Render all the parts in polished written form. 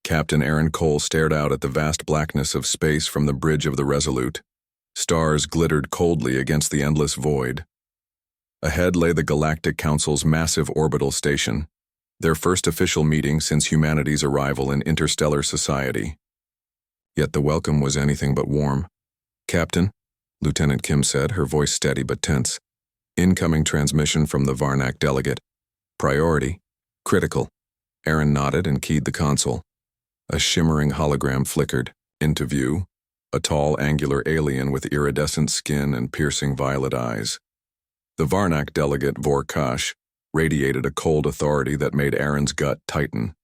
Captain Aaron Cole stared out at the vast blackness of space from the bridge of the Resolute. Stars glittered coldly against the endless void. Ahead lay the Galactic Council's massive orbital station, their first official meeting since humanity's arrival in interstellar society. Yet the welcome was anything but warm. "Captain," Lieutenant Kim said, her voice steady but tense. "Incoming transmission from the Varnak delegate. Priority. Critical." Aaron nodded and keyed the console. A shimmering hologram flickered. Into view, a tall, angular alien with iridescent skin and piercing violet eyes. The Varnak delegate, Vorkash, radiated a cold authority that made Aaron's gut tighten.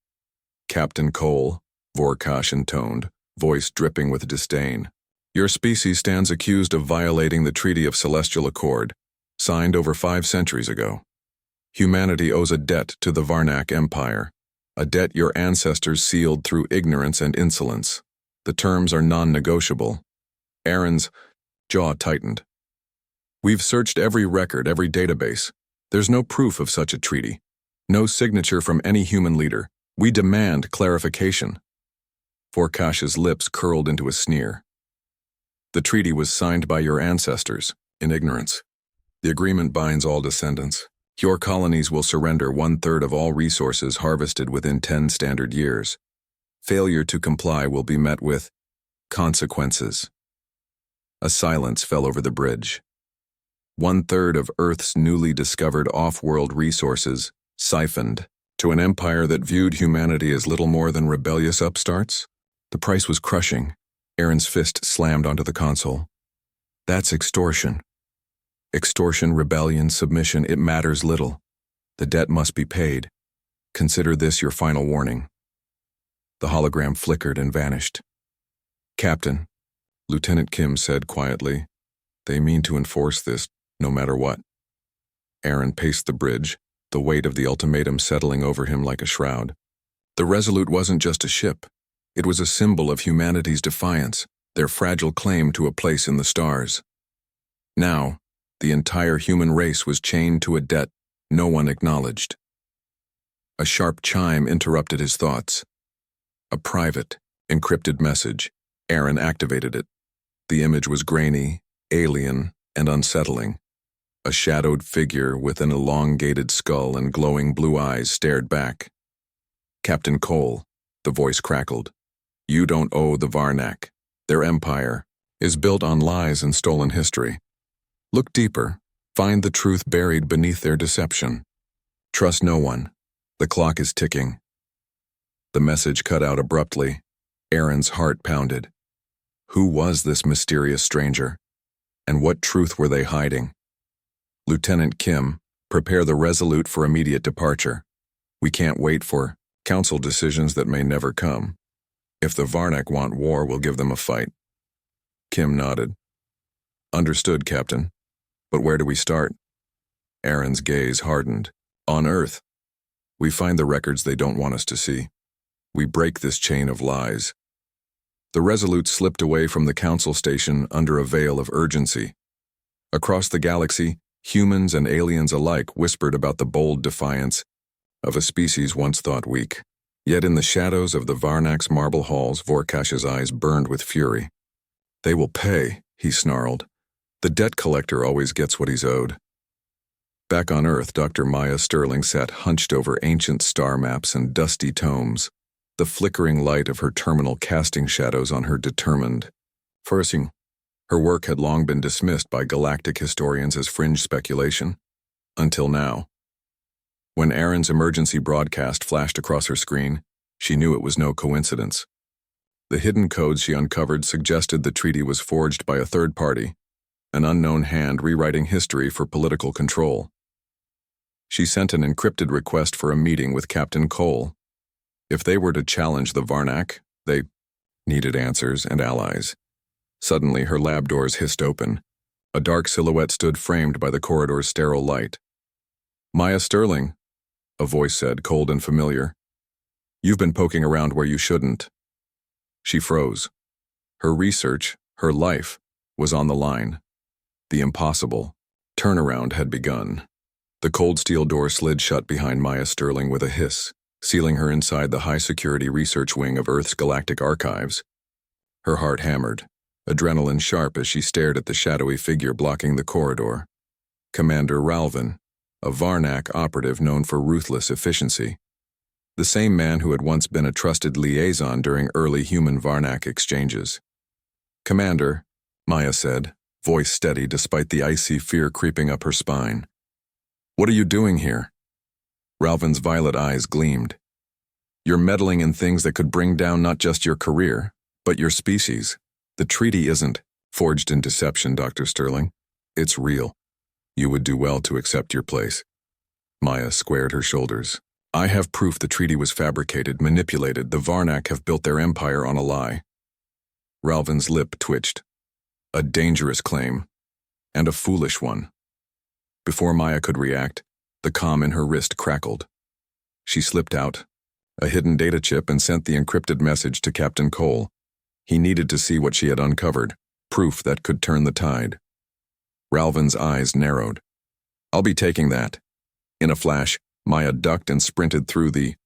"Captain Cole," Vorkash intoned, voice dripping with disdain. "Your species stands accused of violating the Treaty of Celestial Accord, signed over 5 centuries ago. Humanity owes a debt to the Varnak Empire, a debt your ancestors sealed through ignorance and insolence. The terms are non-negotiable." Aaron's jaw tightened. "We've searched every record, every database. There's no proof of such a treaty. No signature from any human leader. We demand clarification." Vorkash's lips curled into a sneer. "The treaty was signed by your ancestors, in ignorance. The agreement binds all descendants. Your colonies will surrender 1/3 of all resources harvested within 10 standard years. Failure to comply will be met with consequences." A silence fell over the bridge. 1/3 of Earth's newly discovered off-world resources siphoned to an empire that viewed humanity as little more than rebellious upstarts? The price was crushing. Aaron's fist slammed onto the console. "That's extortion. Extortion, rebellion, submission, it matters little. The debt must be paid. Consider this your final warning." The hologram flickered and vanished. "Captain," Lieutenant Kim said quietly, "they mean to enforce this, no matter what." Aaron paced the bridge, the weight of the ultimatum settling over him like a shroud. The Resolute wasn't just a ship. It was a symbol of humanity's defiance, their fragile claim to a place in the stars. Now, the entire human race was chained to a debt no one acknowledged. A sharp chime interrupted his thoughts. A private, encrypted message. Aaron activated it. The image was grainy, alien, and unsettling. A shadowed figure with an elongated skull and glowing blue eyes stared back. "Captain Cole," the voice crackled, "you don't owe the Varnak. Their empire is built on lies and stolen history. Look deeper. Find the truth buried beneath their deception. Trust no one. The clock is ticking." The message cut out abruptly. Aaron's heart pounded. Who was this mysterious stranger? And what truth were they hiding? "Lieutenant Kim, prepare the Resolute for immediate departure. We can't wait for council decisions that may never come. If the Varnak want war, we'll give them a fight." Kim nodded. "Understood, Captain. But where do we start?" Aaron's gaze hardened. "On Earth. We find the records they don't want us to see. We break this chain of lies." The Resolute slipped away from the council station under a veil of urgency. Across the galaxy, humans and aliens alike whispered about the bold defiance of a species once thought weak. Yet in the shadows of the Varnak's marble halls, Vorkash's eyes burned with fury. "They will pay," he snarled. "The debt collector always gets what he's owed." Back on Earth, Dr. Maya Sterling sat hunched over ancient star maps and dusty tomes, the flickering light of her terminal casting shadows on her determined forcing. Her work had long been dismissed by galactic historians as fringe speculation. Until now. When Aaron's emergency broadcast flashed across her screen, she knew it was no coincidence. The hidden codes she uncovered suggested the treaty was forged by a third party, an unknown hand rewriting history for political control. She sent an encrypted request for a meeting with Captain Cole. If they were to challenge the Varnak, they needed answers and allies. Suddenly, her lab doors hissed open. A dark silhouette stood framed by the corridor's sterile light. "Maya Sterling," a voice said, cold and familiar. "You've been poking around where you shouldn't." She froze. Her research, her life, was on the line. The impossible turnaround had begun. The cold steel door slid shut behind Maya Sterling with a hiss. sealing her inside the high-security research wing of Earth's galactic archives. Her heart hammered, adrenaline sharp as she stared at the shadowy figure blocking the corridor. Commander Ralvin, a Varnak operative known for ruthless efficiency. The same man who had once been a trusted liaison during early human-Varnak exchanges. "Commander," Maya said, voice steady despite the icy fear creeping up her spine. "What are you doing here?" Ralvin's violet eyes gleamed. "You're meddling in things that could bring down not just your career, but your species. The treaty isn't forged in deception, Dr. Sterling. It's real. You would do well to accept your place." Maya squared her shoulders. "I have proof the treaty was fabricated, manipulated. The Varnak have built their empire on a lie." Ralvin's lip twitched. A dangerous claim, and a foolish one. Before Maya could react, the comm in her wrist crackled. She slipped out a hidden data chip and sent the encrypted message to Captain Cole. He needed to see what she had uncovered, proof that could turn the tide. Ralvin's eyes narrowed. "I'll be taking that." In a flash, Maya ducked and sprinted through the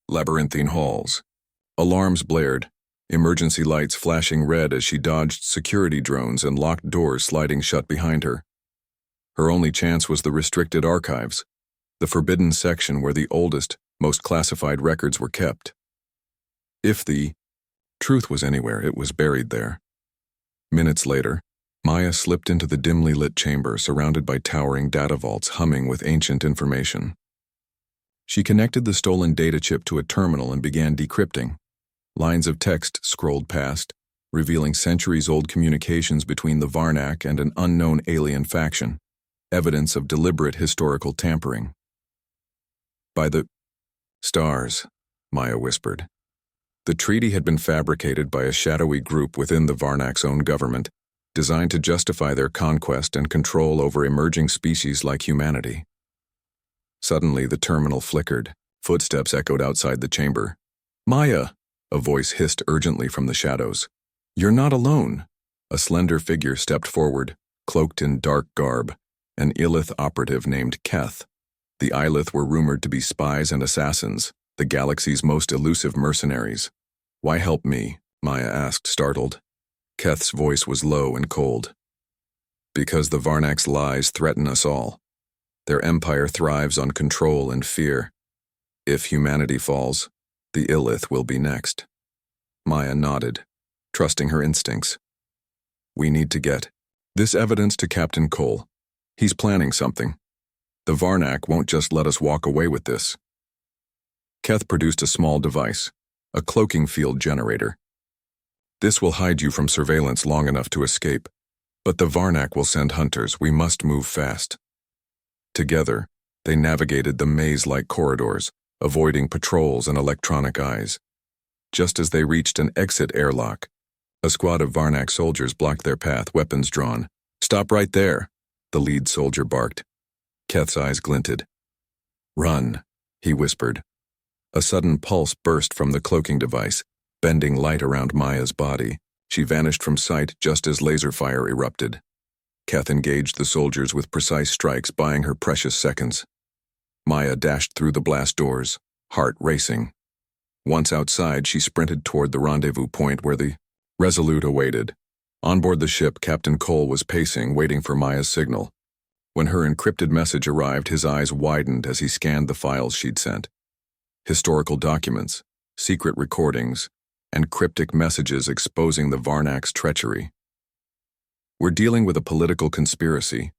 labyrinthine halls. Alarms blared, emergency lights flashing red as she dodged security drones and locked doors sliding shut behind her. Her only chance was the restricted archives, the forbidden section where the oldest, most classified records were kept. If the truth was anywhere, it was buried there. Minutes later, Maya slipped into the dimly lit chamber surrounded by towering data vaults humming with ancient information. She connected the stolen data chip to a terminal and began decrypting. Lines of text scrolled past, revealing centuries-old communications between the Varnak and an unknown alien faction, evidence of deliberate historical tampering. "By the stars," Maya whispered. The treaty had been fabricated by a shadowy group within the Varnak's own government, designed to justify their conquest and control over emerging species like humanity. Suddenly, the terminal flickered. Footsteps echoed outside the chamber. "Maya!" A voice hissed urgently from the shadows. "You're not alone." A slender figure stepped forward, cloaked in dark garb, an Illith operative named Keth. The Illith were rumored to be spies and assassins, the galaxy's most elusive mercenaries. "Why help me?" Maya asked, startled. Keth's voice was low and cold. "Because the Varnak's lies threaten us all. Their empire thrives on control and fear. If humanity falls, the Illith will be next." Maya nodded, trusting her instincts. "We need to get this evidence to Captain Cole. He's planning something. The Varnak won't just let us walk away with this." Keth produced a small device, a cloaking field generator. "This will hide you from surveillance long enough to escape, but the Varnak will send hunters. We must move fast." Together, they navigated the maze-like corridors, avoiding patrols and electronic eyes. Just as they reached an exit airlock, a squad of Varnak soldiers blocked their path, weapons drawn. "Stop right there," the lead soldier barked. Keth's eyes glinted. "Run," he whispered. A sudden pulse burst from the cloaking device, bending light around Maya's body. She vanished from sight just as laser fire erupted. Keth engaged the soldiers with precise strikes, buying her precious seconds. Maya dashed through the blast doors, heart racing. Once outside, she sprinted toward the rendezvous point where the Resolute awaited. On board the ship, Captain Cole was pacing, waiting for Maya's signal. When her encrypted message arrived, his eyes widened as he scanned the files she'd sent. Historical documents, secret recordings, and cryptic messages exposing the Varnak's treachery. "We're dealing with a political conspiracy,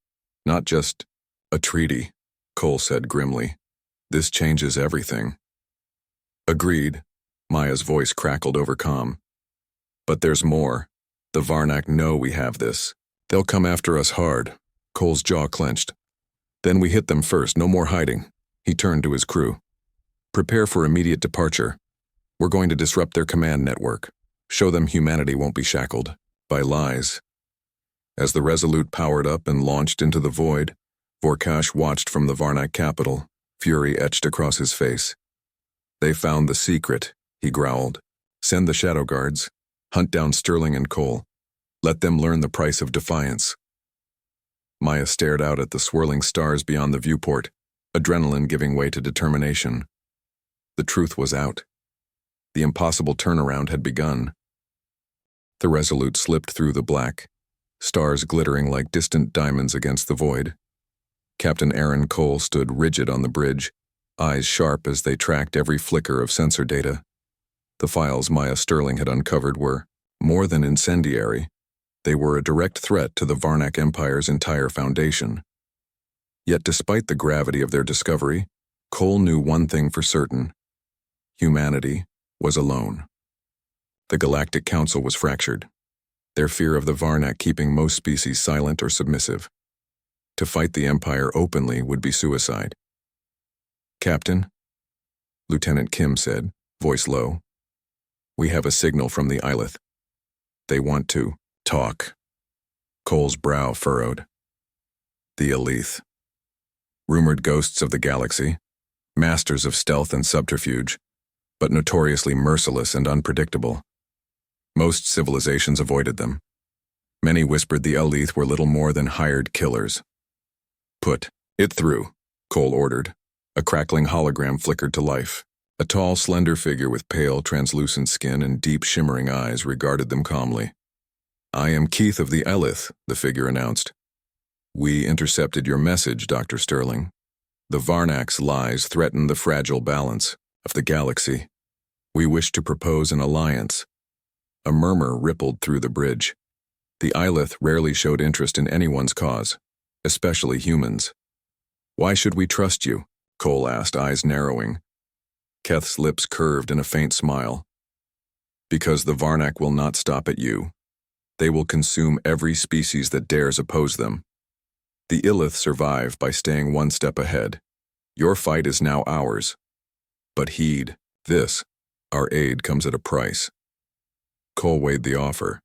not just a treaty," Cole said grimly. "This changes everything." "Agreed," Maya's voice crackled over comm. "But there's more. The Varnak know we have this. They'll come after us hard." Cole's jaw clenched. "Then we hit them first, no more hiding." He turned to his crew. "Prepare for immediate departure. We're going to disrupt their command network. Show them humanity won't be shackled by lies." As the Resolute powered up and launched into the void, Vorkash watched from the Varnak capital, fury etched across his face. "They found the secret," he growled. "Send the shadow guards. Hunt down Sterling and Cole. Let them learn the price of defiance." Maya stared out at the swirling stars beyond the viewport, adrenaline giving way to determination. The truth was out. The impossible turnaround had begun. The Resolute slipped through the black, stars glittering like distant diamonds against the void. Captain Aaron Cole stood rigid on the bridge, eyes sharp as they tracked every flicker of sensor data. The files Maya Sterling had uncovered were more than incendiary. They were a direct threat to the Varnak Empire's entire foundation. Yet despite the gravity of their discovery, Cole knew one thing for certain. Humanity was alone. The Galactic Council was fractured, their fear of the Varnak keeping most species silent or submissive. To fight the Empire openly would be suicide. "Captain," Lieutenant Kim said, voice low, "we have a signal from the Illith. They want to talk." Cole's brow furrowed. The Illith. Rumored ghosts of the galaxy, masters of stealth and subterfuge, but notoriously merciless and unpredictable. Most civilizations avoided them. Many whispered the Illith were little more than hired killers. "Put it through," Cole ordered. A crackling hologram flickered to life. A tall, slender figure with pale, translucent skin and deep, shimmering eyes regarded them calmly. "I am Keith of the Illith," the figure announced. "We intercepted your message, Dr. Sterling. The Varnak's lies threaten the fragile balance of the galaxy. We wish to propose an alliance." A murmur rippled through the bridge. The Illith rarely showed interest in anyone's cause, especially humans. "Why should we trust you?" Cole asked, eyes narrowing. Keth's lips curved in a faint smile. "Because the Varnak will not stop at you. They will consume every species that dares oppose them. The Illith survive by staying one step ahead. Your fight is now ours. But heed this, our aid comes at a price." Cole weighed the offer.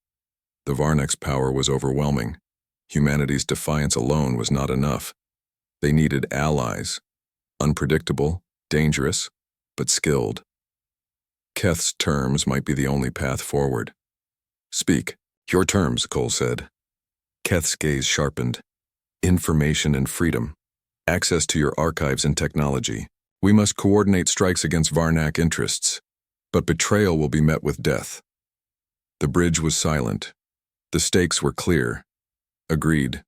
The Varnak's power was overwhelming. Humanity's defiance alone was not enough. They needed allies. Unpredictable, dangerous, but skilled. Keth's terms might be the only path forward. "Speak. Your terms," Cole said. Keth's gaze sharpened. "Information and freedom. Access to your archives and technology. We must coordinate strikes against Varnak interests, but betrayal will be met with death." The bridge was silent. The stakes were clear. "Agreed,"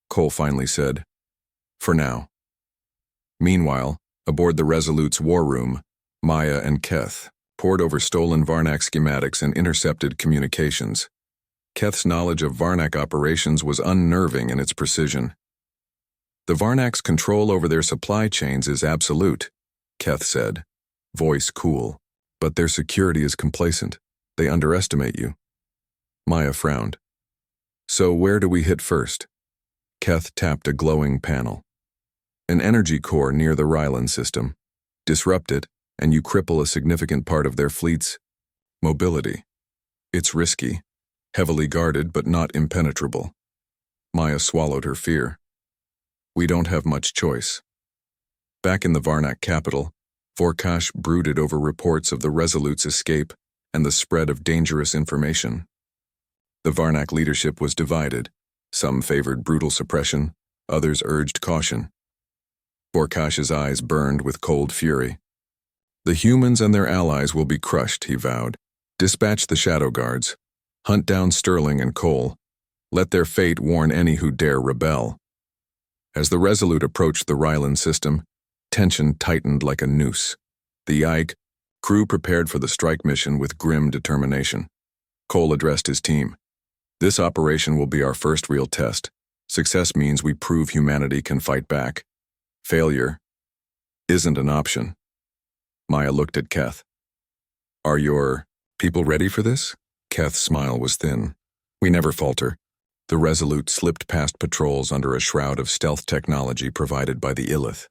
Cole finally said. "For now." Meanwhile, aboard the Resolute's war room, Maya and Keth pored over stolen Varnak schematics and intercepted communications. Keth's knowledge of Varnak operations was unnerving in its precision. "The Varnak's control over their supply chains is absolute," Keth said, voice cool. "But their security is complacent. They underestimate you." Maya frowned. "So where do we hit first?" Keth tapped a glowing panel. "An energy core near the Rylan system. Disrupt it, and you cripple a significant part of their fleet's mobility. It's risky, heavily guarded but not impenetrable." Maya swallowed her fear. "We don't have much choice." Back in the Varnak capital, Vorkash brooded over reports of the Resolute's escape and the spread of dangerous information. The Varnak leadership was divided. Some favored brutal suppression, others urged caution. Vorkash's eyes burned with cold fury. "The humans and their allies will be crushed," he vowed. "Dispatch the Shadow Guards. Hunt down Sterling and Cole. Let their fate warn any who dare rebel." As the Resolute approached the Rylan system, tension tightened like a noose. The Ike crew prepared for the strike mission with grim determination. Cole addressed his team. "This operation will be our first real test. Success means we prove humanity can fight back. Failure isn't an option." Maya looked at Keth. "Are your people ready for this?" Keth's smile was thin. "We never falter." The Resolute slipped past patrols under a shroud of stealth technology provided by the Illith.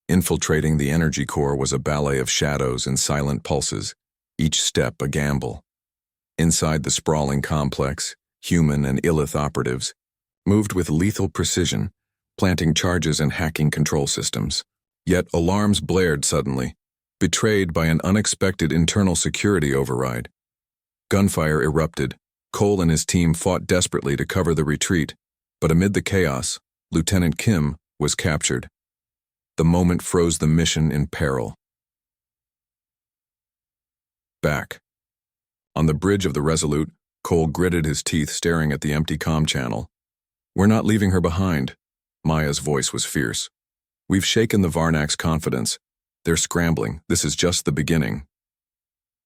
Infiltrating the energy core was a ballet of shadows and silent pulses, each step a gamble. Inside the sprawling complex, human and Illith operatives moved with lethal precision, planting charges and hacking control systems. Yet alarms blared suddenly, betrayed by an unexpected internal security override. Gunfire erupted. Cole and his team fought desperately to cover the retreat, but amid the chaos, Lieutenant Kim was captured. The moment froze the mission in peril. Back. On the bridge of the Resolute, Cole gritted his teeth, staring at the empty comm channel. "We're not leaving her behind." Maya's voice was fierce. "We've shaken the Varnak's confidence. They're scrambling. This is just the beginning."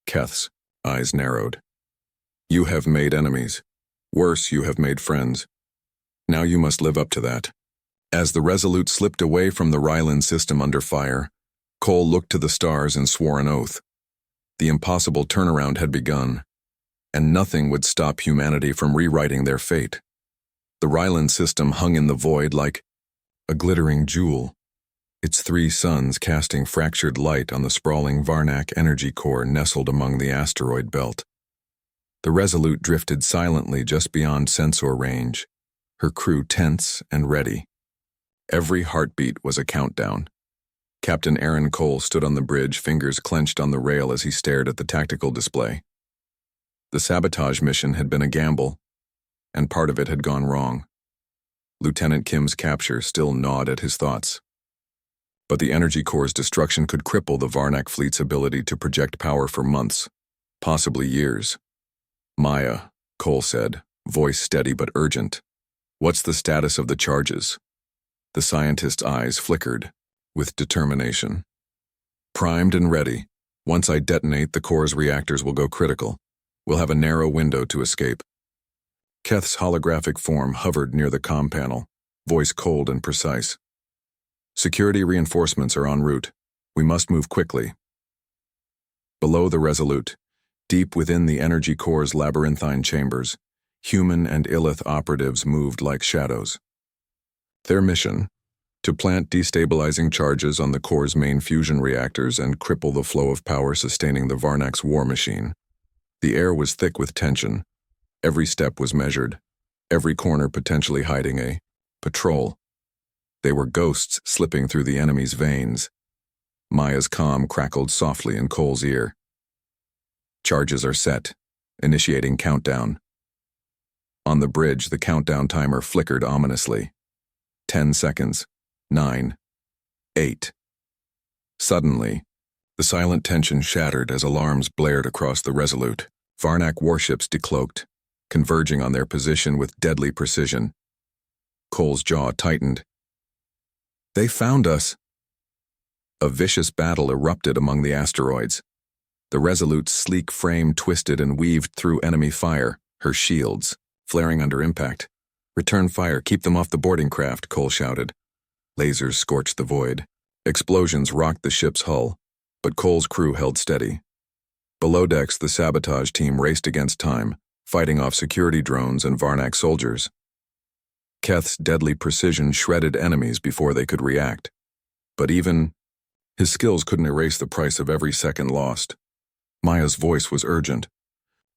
Keth's eyes narrowed. "You have made enemies. Worse, you have made friends. Now you must live up to that." As the Resolute slipped away from the Ryland system under fire, Cole looked to the stars and swore an oath. The impossible turnaround had begun, and nothing would stop humanity from rewriting their fate. The Ryland system hung in the void like a glittering jewel, its 3 suns casting fractured light on the sprawling Varnak energy core nestled among the asteroid belt. The Resolute drifted silently just beyond sensor range, her crew tense and ready. Every heartbeat was a countdown. Captain Aaron Cole stood on the bridge, fingers clenched on the rail as he stared at the tactical display. The sabotage mission had been a gamble, and part of it had gone wrong. Lieutenant Kim's capture still gnawed at his thoughts. But the energy core's destruction could cripple the Varnak fleet's ability to project power for months, possibly years. "Maya," Cole said, voice steady but urgent. "What's the status of the charges?" The scientist's eyes flickered with determination. "Primed and ready. Once I detonate, the core's reactors will go critical. We'll have a narrow window to escape." Keth's holographic form hovered near the comm panel, voice cold and precise. "Security reinforcements are en route. We must move quickly." Below the Resolute, deep within the energy core's labyrinthine chambers, human and Illith operatives moved like shadows. Their mission: to plant destabilizing charges on the core's main fusion reactors and cripple the flow of power sustaining the Varnak's war machine. The air was thick with tension. Every step was measured, every corner potentially hiding a patrol. They were ghosts slipping through the enemy's veins. Maya's comm crackled softly in Cole's ear. "Charges are set. Initiating countdown." On the bridge, the countdown timer flickered ominously. 10 seconds. 9. 8. Suddenly, the silent tension shattered as alarms blared across the Resolute. Varnak warships decloaked, converging on their position with deadly precision. Cole's jaw tightened. "They found us." A vicious battle erupted among the asteroids. The Resolute's sleek frame twisted and weaved through enemy fire, her shields flaring under impact. "Return fire, keep them off the boarding craft," Cole shouted. Lasers scorched the void. Explosions rocked the ship's hull, but Cole's crew held steady. Below decks, the sabotage team raced against time, fighting off security drones and Varnak soldiers. Keth's deadly precision shredded enemies before they could react. But even his skills couldn't erase the price of every second lost. Maya's voice was urgent.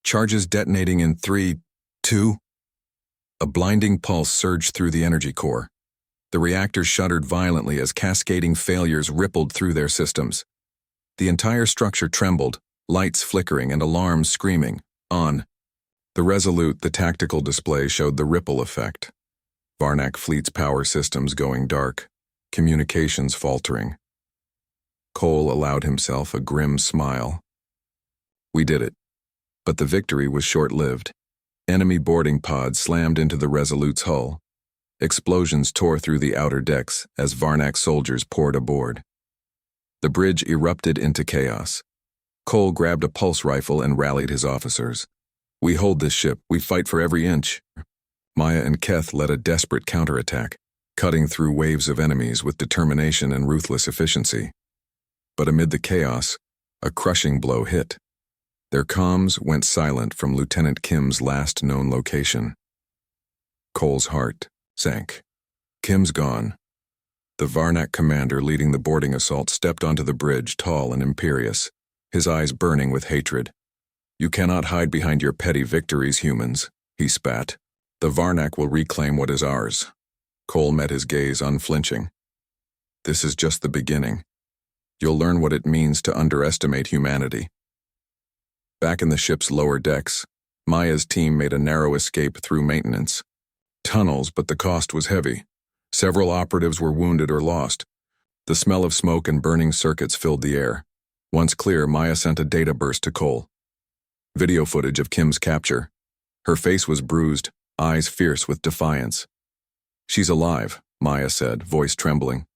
"Charges detonating in 3, 2. A blinding pulse surged through the energy core. The reactors shuddered violently as cascading failures rippled through their systems. The entire structure trembled, lights flickering and alarms screaming. On. The Resolute, the tactical display showed the ripple effect. Varnak fleet's power systems going dark, communications faltering. Cole allowed himself a grim smile. "We did it." But the victory was short-lived. Enemy boarding pods slammed into the Resolute's hull. Explosions tore through the outer decks as Varnak soldiers poured aboard. The bridge erupted into chaos. Cole grabbed a pulse rifle and rallied his officers. "We hold this ship. We fight for every inch." Maya and Keth led a desperate counterattack, cutting through waves of enemies with determination and ruthless efficiency. But amid the chaos, a crushing blow hit. Their comms went silent from Lieutenant Kim's last known location. Cole's heart sank. Kim's gone. The Varnak commander leading the boarding assault stepped onto the bridge, tall and imperious, his eyes burning with hatred. "You cannot hide behind your petty victories, humans," he spat. "The Varnak will reclaim what is ours." Cole met his gaze unflinching. "This is just the beginning. You'll learn what it means to underestimate humanity." Back in the ship's lower decks, Maya's team made a narrow escape through maintenance. Tunnels, but the cost was heavy. Several operatives were wounded or lost. The smell of smoke and burning circuits filled the air. Once clear, Maya sent a data burst to Cole. Video footage of Kim's capture. Her face was bruised, eyes fierce with defiance. "She's alive," Maya said, voice trembling.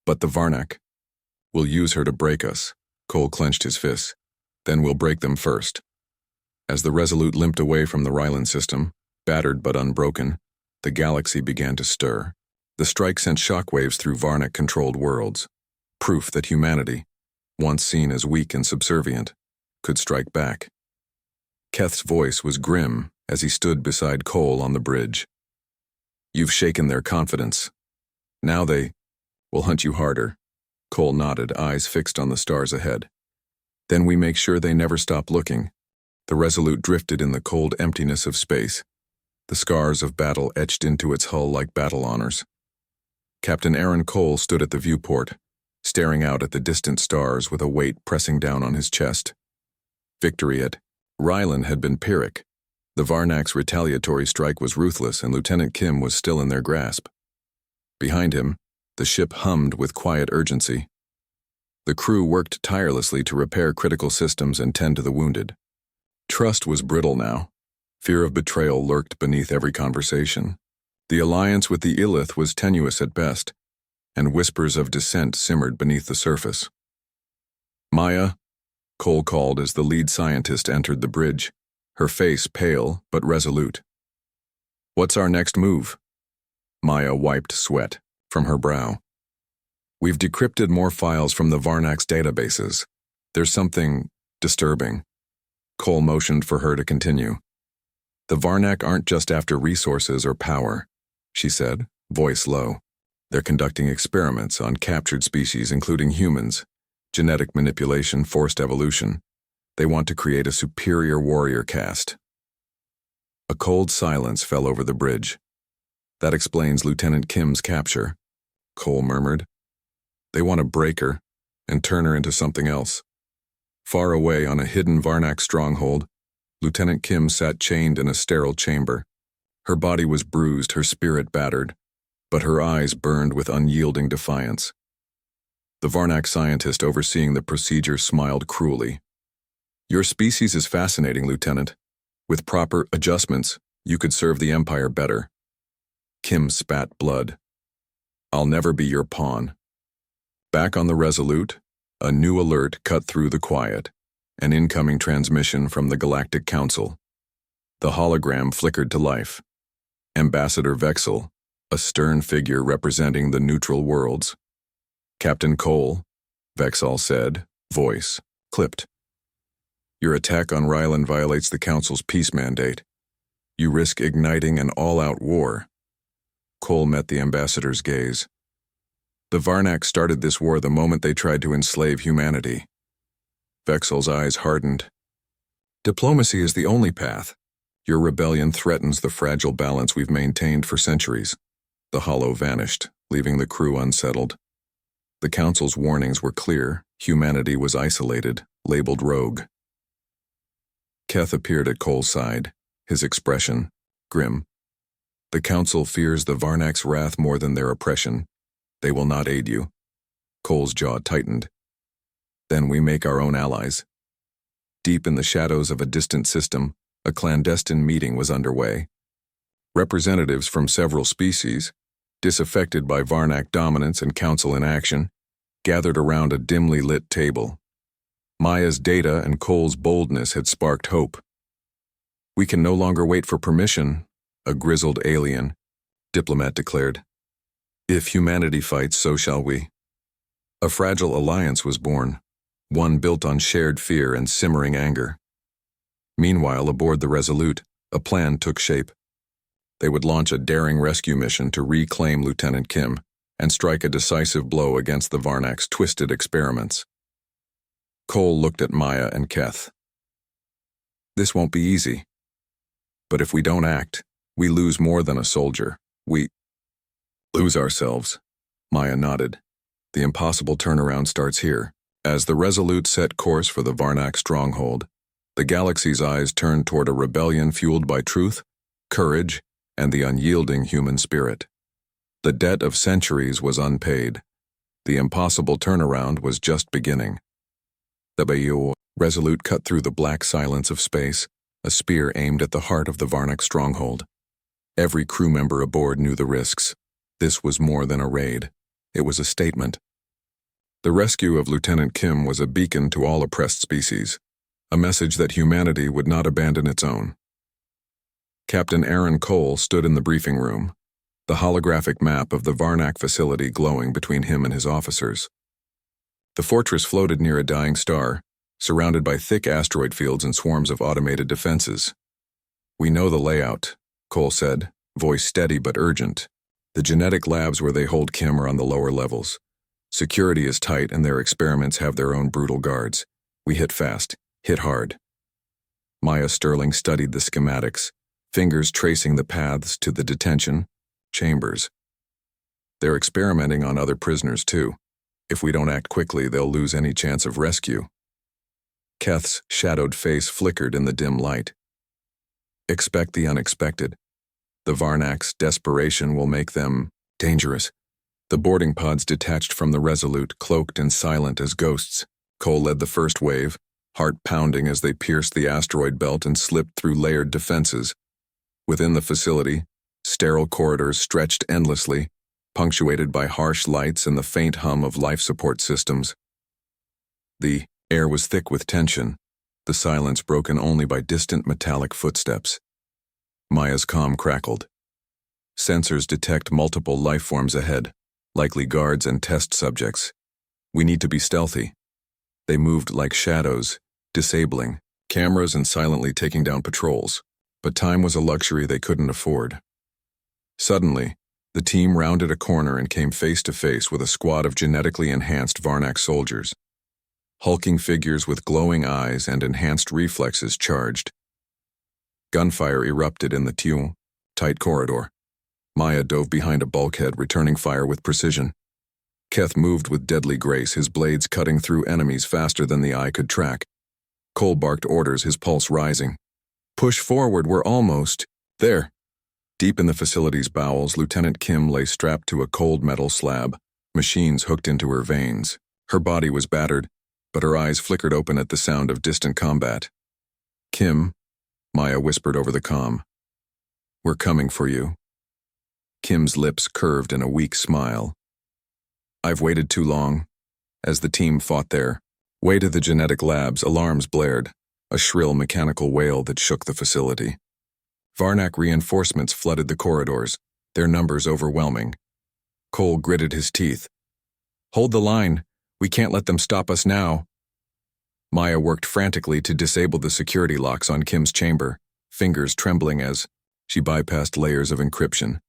"But the Varnak. We'll use her to break us." Cole clenched his fists. "Then we'll break them first." As the Resolute limped away from the Ryland system, battered but unbroken, the galaxy began to stir. The strike sent shockwaves through Varnak-controlled worlds. Proof that humanity, once seen as weak and subservient, could strike back. Keth's voice was grim as he stood beside Cole on the bridge. "You've shaken their confidence. Now they will hunt you harder." Cole nodded, eyes fixed on the stars ahead. "Then we make sure they never stop looking." The Resolute drifted in the cold emptiness of space, the scars of battle etched into its hull like battle honors. Captain Aaron Cole stood at the viewport, staring out at the distant stars with a weight pressing down on his chest. Victory at Ryland had been Pyrrhic. The Varnak's retaliatory strike was ruthless, and Lieutenant Kim was still in their grasp. Behind him, the ship hummed with quiet urgency. The crew worked tirelessly to repair critical systems and tend to the wounded. Trust was brittle now. Fear of betrayal lurked beneath every conversation. The alliance with the Illith was tenuous at best, and whispers of dissent simmered beneath the surface. "Maya," Cole called as the lead scientist entered the bridge, her face pale but resolute. "What's our next move?" Maya wiped sweat from her brow. "We've decrypted more files from the Varnak's databases. There's something disturbing." Cole motioned for her to continue. "The Varnak aren't just after resources or power," she said, voice low. "They're conducting experiments on captured species, including humans, genetic manipulation, forced evolution. They want to create a superior warrior caste." A cold silence fell over the bridge. "That explains Lieutenant Kim's capture," Cole murmured. "They want to break her and turn her into something else." Far away on a hidden Varnak stronghold, Lieutenant Kim sat chained in a sterile chamber. Her body was bruised, her spirit battered, but her eyes burned with unyielding defiance. The Varnak scientist overseeing the procedure smiled cruelly. "Your species is fascinating, Lieutenant. With proper adjustments, you could serve the Empire better." Kim spat blood. "I'll never be your pawn." Back on the Resolute, a new alert cut through the quiet, an incoming transmission from the Galactic Council. The hologram flickered to life. Ambassador Vexel, a stern figure representing the neutral worlds. "Captain Cole," Vexel said, voice clipped. "Your attack on Ryland violates the Council's peace mandate. You risk igniting an all-out war." Cole met the ambassador's gaze. "The Varnak started this war the moment they tried to enslave humanity." Vexel's eyes hardened. "Diplomacy is the only path. Your rebellion threatens the fragile balance we've maintained for centuries." The holo vanished, leaving the crew unsettled. The Council's warnings were clear. Humanity was isolated, labeled rogue. Keth appeared at Cole's side, his expression grim. "The Council fears the Varnak's wrath more than their oppression. They will not aid you." Cole's jaw tightened. "Then we make our own allies." Deep in the shadows of a distant system, a clandestine meeting was underway. Representatives from several species, disaffected by Varnak dominance and Council inaction, gathered around a dimly lit table. Maya's data and Cole's boldness had sparked hope. "We can no longer wait for permission," a grizzled alien diplomat declared. "If humanity fights, so shall we." A fragile alliance was born, one built on shared fear and simmering anger. Meanwhile, aboard the Resolute, a plan took shape. They would launch a daring rescue mission to reclaim Lieutenant Kim and strike a decisive blow against the Varnak's twisted experiments. Cole looked at Maya and Keth. "This won't be easy. But if we don't act, we lose more than a soldier. We lose ourselves." Maya nodded. "The impossible turnaround starts here." As the Resolute set course for the Varnak stronghold, the galaxy's eyes turned toward a rebellion fueled by truth, courage, and the unyielding human spirit. The debt of centuries was unpaid. The impossible turnaround was just beginning. The Bayou Resolute cut through the black silence of space, a spear aimed at the heart of the Varnak stronghold. Every crew member aboard knew the risks. This was more than a raid. It was a statement. The rescue of Lieutenant Kim was a beacon to all oppressed species, a message that humanity would not abandon its own. Captain Aaron Cole stood in the briefing room, the holographic map of the Varnak facility glowing between him and his officers. The fortress floated near a dying star, surrounded by thick asteroid fields and swarms of automated defenses. "We know the layout," Cole said, voice steady but urgent. "The genetic labs where they hold Kim are on the lower levels. Security is tight and their experiments have their own brutal guards. We hit fast, hit hard." Maya Sterling studied the schematics, fingers tracing the paths to the detention chambers. "They're experimenting on other prisoners too. If we don't act quickly, they'll lose any chance of rescue." Keth's shadowed face flickered in the dim light. "Expect the unexpected. The Varnak's desperation will make them dangerous." The boarding pods detached from the Resolute, cloaked and silent as ghosts. Cole led the first wave, heart pounding as they pierced the asteroid belt and slipped through layered defenses. Within the facility, sterile corridors stretched endlessly, punctuated by harsh lights and the faint hum of life support systems. The air was thick with tension, the silence broken only by distant metallic footsteps. Maya's comm crackled. Sensors detect multiple life forms ahead, likely guards and test subjects. "We need to be stealthy." They moved like shadows, disabling cameras and silently taking down patrols, but time was a luxury they couldn't afford. Suddenly, the team rounded a corner and came face to face with a squad of genetically enhanced Varnak soldiers. Hulking figures with glowing eyes and enhanced reflexes charged. Gunfire erupted in the tight corridor. Maya dove behind a bulkhead, returning fire with precision. Keth moved with deadly grace, his blades cutting through enemies faster than the eye could track. Cole barked orders, his pulse rising. "Push forward, we're almost there." Deep in the facility's bowels, Lieutenant Kim lay strapped to a cold metal slab, machines hooked into her veins. Her body was battered, but her eyes flickered open at the sound of distant combat. "Kim," Maya whispered over the comm. "We're coming for you." Kim's lips curved in a weak smile. "I've waited too long." As the team fought their way to the genetic labs, alarms blared, a shrill mechanical wail that shook the facility. Varnak reinforcements flooded the corridors, their numbers overwhelming. Cole gritted his teeth. "Hold the line. We can't let them stop us now." Maya worked frantically to disable the security locks on Kim's chamber, fingers trembling as she bypassed layers of encryption.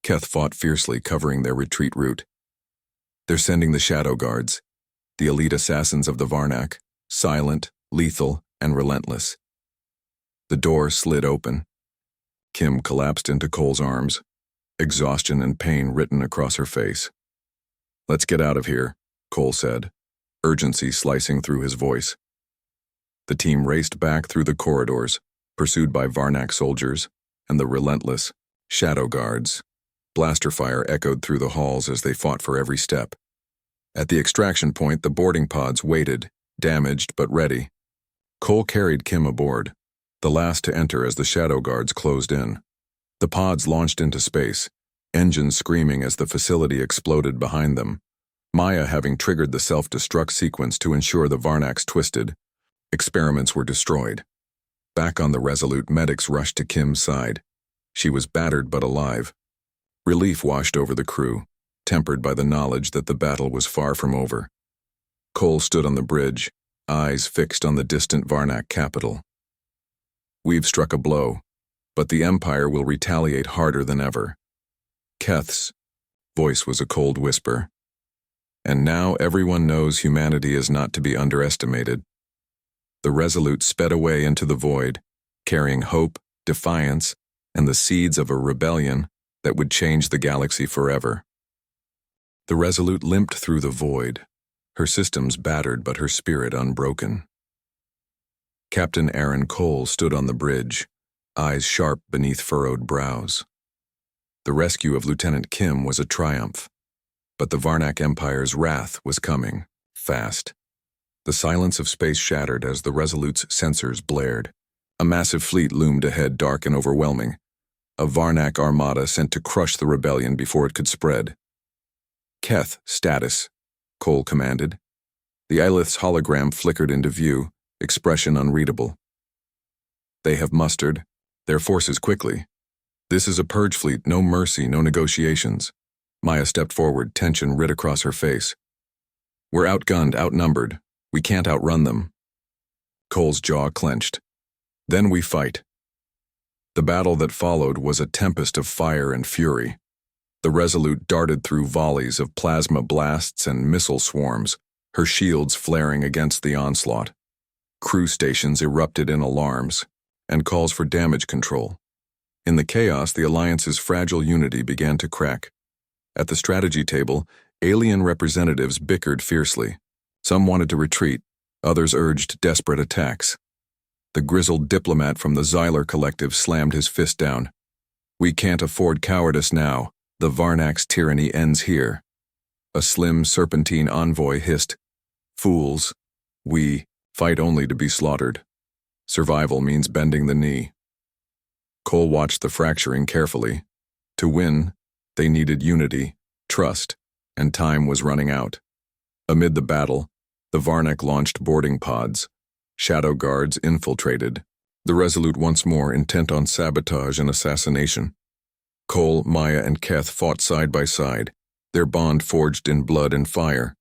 Keth fought fiercely, covering their retreat route. "They're sending the shadow guards, the elite assassins of the Varnak, silent, lethal, and relentless." The door slid open. Kim collapsed into Cole's arms, exhaustion and pain written across her face. "Let's get out of here," Cole said, urgency slicing through his voice. The team raced back through the corridors, pursued by Varnak soldiers and the relentless shadow guards. Blaster fire echoed through the halls as they fought for every step. At the extraction point, the boarding pods waited, damaged but ready. Cole carried Kim aboard, the last to enter as the shadow guards closed in. The pods launched into space, engines screaming as the facility exploded behind them. Maya having triggered the self-destruct sequence to ensure the Varnak's twisted experiments were destroyed. Back on the Resolute, medics rushed to Kim's side. She was battered but alive. Relief washed over the crew, tempered by the knowledge that the battle was far from over. Cole stood on the bridge, eyes fixed on the distant Varnak capital. "We've struck a blow, but the Empire will retaliate harder than ever." Keth's voice was a cold whisper. "And now everyone knows humanity is not to be underestimated." The Resolute sped away into the void, carrying hope, defiance, and the seeds of a rebellion that would change the galaxy forever. The Resolute limped through the void, her systems battered but her spirit unbroken. Captain Aaron Cole stood on the bridge, eyes sharp beneath furrowed brows. The rescue of Lieutenant Kim was a triumph, but the Varnak Empire's wrath was coming, fast. The silence of space shattered as the Resolute's sensors blared. A massive fleet loomed ahead, dark and overwhelming. A Varnak armada sent to crush the rebellion before it could spread. "Keth, status," Cole commanded. The Ilith's hologram flickered into view, expression unreadable. "They have mustered their forces quickly. This is a purge fleet, no mercy, no negotiations." Maya stepped forward, tension writ across her face. "We're outgunned, outnumbered. We can't outrun them." Cole's jaw clenched. "Then we fight." The battle that followed was a tempest of fire and fury. The Resolute darted through volleys of plasma blasts and missile swarms, her shields flaring against the onslaught. Crew stations erupted in alarms and calls for damage control. In the chaos, the Alliance's fragile unity began to crack. At the strategy table, alien representatives bickered fiercely. Some wanted to retreat, others urged desperate attacks. The grizzled diplomat from the Xyler Collective slammed his fist down. "We can't afford cowardice now. The Varnak's tyranny ends here." A slim serpentine envoy hissed, "Fools. We fight only to be slaughtered. Survival means bending the knee." Cole watched the fracturing carefully. To win, they needed unity, trust, and time was running out. Amid the battle, the Varnak launched boarding pods. Shadow guards infiltrated, the Resolute once more intent on sabotage and assassination. Cole, Maya, and Keth fought side by side, their bond forged in blood and fire.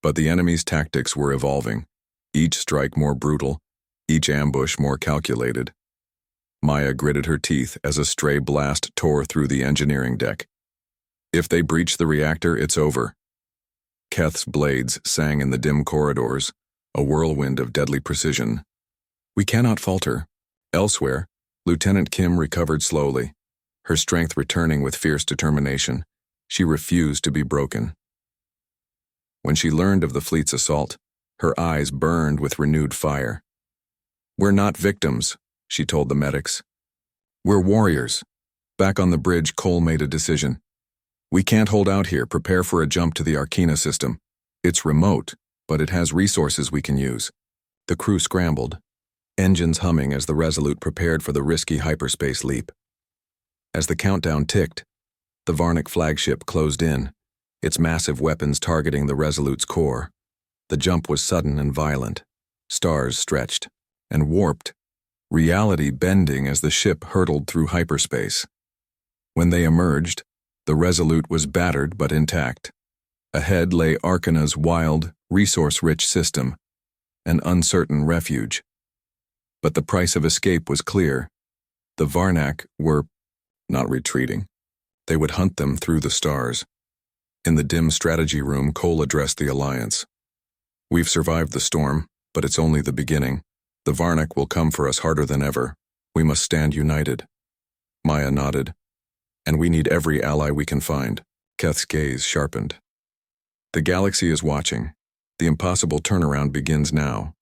But the enemy's tactics were evolving, each strike more brutal, each ambush more calculated. Maya gritted her teeth as a stray blast tore through the engineering deck. "If they breach the reactor, it's over." Keth's blades sang in the dim corridors, a whirlwind of deadly precision. "We cannot falter." Elsewhere, Lieutenant Kim recovered slowly, her strength returning with fierce determination. She refused to be broken. When she learned of the fleet's assault, her eyes burned with renewed fire. "We're not victims," she told the medics. "We're warriors." Back on the bridge, Cole made a decision. "We can't hold out here, prepare for a jump to the Arcana system. It's remote, but it has resources we can use." The crew scrambled, engines humming as the Resolute prepared for the risky hyperspace leap. As the countdown ticked, the Varnak flagship closed in, its massive weapons targeting the Resolute's core. The jump was sudden and violent. Stars stretched and warped, reality bending as the ship hurtled through hyperspace. When they emerged, the Resolute was battered but intact. Ahead lay Arcana's wild, resource-rich system, an uncertain refuge. But the price of escape was clear. The Varnak were not retreating. They would hunt them through the stars. In the dim strategy room, Cole addressed the Alliance. "We've survived the storm, but it's only the beginning. The Varnak will come for us harder than ever. We must stand united." Maya nodded. "And we need every ally we can find." Keth's gaze sharpened. "The galaxy is watching. The impossible turnaround begins now."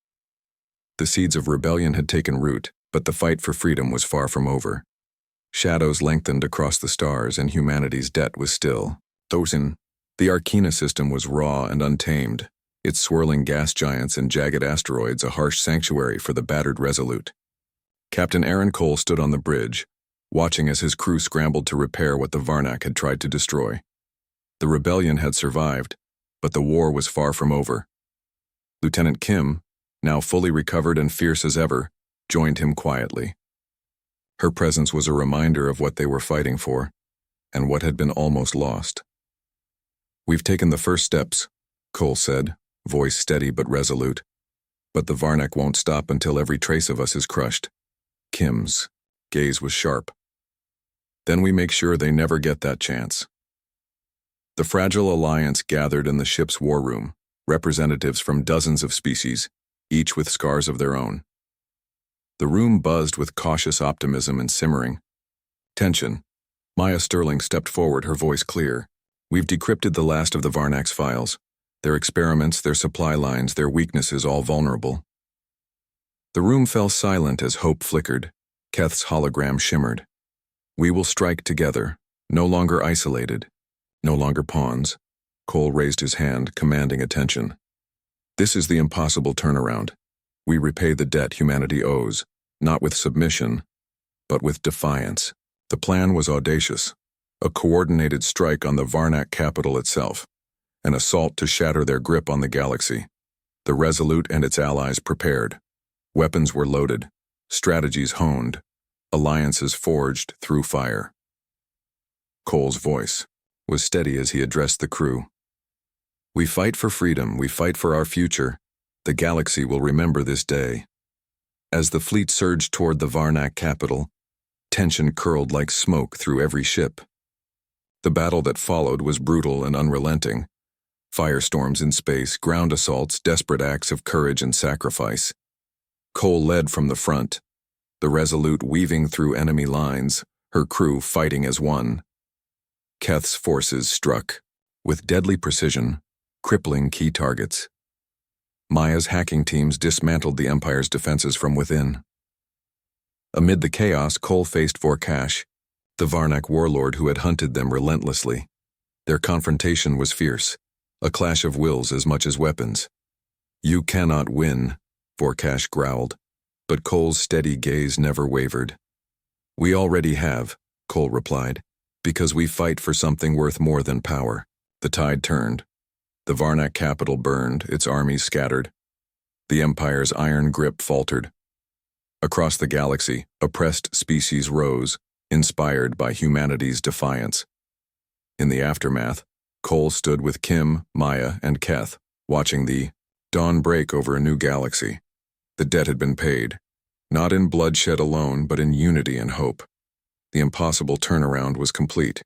The seeds of rebellion had taken root, but the fight for freedom was far from over. Shadows lengthened across the stars, and humanity's debt was still. The Arcana system was raw and untamed, its swirling gas giants and jagged asteroids a harsh sanctuary for the battered Resolute. Captain Aaron Cole stood on the bridge, watching as his crew scrambled to repair what the Varnak had tried to destroy. The rebellion had survived, but the war was far from over. Lieutenant Kim, now fully recovered and fierce as ever, joined him quietly. Her presence was a reminder of what they were fighting for, and what had been almost lost. "We've taken the first steps," Cole said, voice steady but resolute. "But the Varnak won't stop until every trace of us is crushed." Kim's gaze was sharp. "Then we make sure they never get that chance." The fragile alliance gathered in the ship's war room, representatives from dozens of species, each with scars of their own. The room buzzed with cautious optimism and simmering tension. Maya Sterling stepped forward, her voice clear. "We've decrypted the last of the Varnak's files. Their experiments, their supply lines, their weaknesses, all vulnerable." The room fell silent as hope flickered. Keth's hologram shimmered. "We will strike together, no longer isolated, no longer pawns." Cole raised his hand, commanding attention. This is the impossible turnaround. We repay the debt humanity owes, not with submission, but with defiance. The plan was audacious, a coordinated strike on the Varnak capital itself, an assault to shatter their grip on the galaxy. The Resolute and its allies prepared. Weapons were loaded, strategies honed, alliances forged through fire. Cole's voice was steady as he addressed the crew. We fight for freedom, we fight for our future. The galaxy will remember this day. As the fleet surged toward the Varnak capital, tension curled like smoke through every ship. The battle that followed was brutal and unrelenting. Firestorms in space, ground assaults, desperate acts of courage and sacrifice. Cole led from the front, the Resolute weaving through enemy lines, her crew fighting as one. Keth's forces struck, with deadly precision, crippling key targets. Maya's hacking teams dismantled the Empire's defenses from within. Amid the chaos, Cole faced Vorkash, the Varnak warlord who had hunted them relentlessly. Their confrontation was fierce, a clash of wills as much as weapons. You cannot win, Vorkash growled, but Cole's steady gaze never wavered. We already have, Cole replied, because we fight for something worth more than power. The tide turned. The Varnak capital burned, its armies scattered. The Empire's iron grip faltered. Across the galaxy, oppressed species rose, inspired by humanity's defiance. In the aftermath, Cole stood with Kim, Maya, and Keth, watching the dawn break over a new galaxy. The debt had been paid, not in bloodshed alone, but in unity and hope. The impossible turnaround was complete.